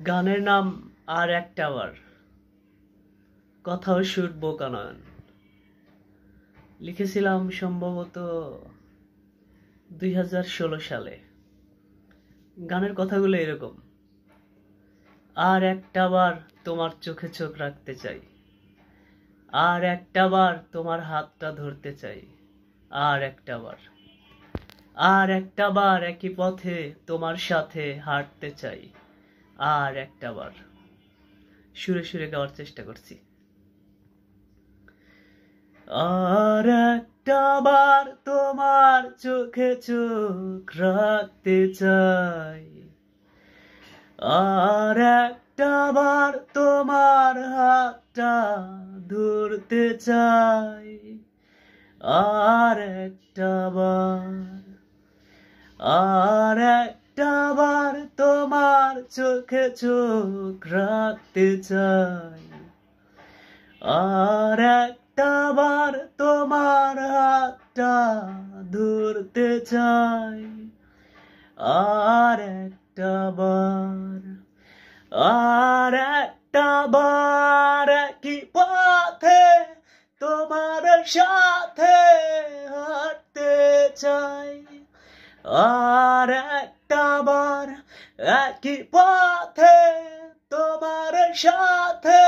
গানের নাম আর একটা বার, কথাও সুর বোকা নয়ন। লিখেছিলাম সম্ভবত 2016 সালে। গানের কথাগুলো এরকম: আর একটা বার তোমার চোখে চোখ রাখতে চাই, আর একটা বার তোমার হাতটা ধরতে চাই, আর একটা বার, আর একটা বার একই পথে তোমার সাথে হাঁটতে চাই, আর একটা বার। সুরে সুরে গাওয়ার চেষ্টা করছি। আর একটা বার তোমার চোখে চোখ রাখতে চাই, আর একটা বার তোমার হাতটা ধরতে চাই, আর একটা বার, আর একটা বার তোমার চোখে চোখ রাখতে চাই, আর একটা বার তোমার হাতটা ধরতে চাই, আর একটা বার, আর একটা বার একই পথে তোমার সাথে হাঁটতে চাই, আর একটা বার একই পথে তোমার সাথে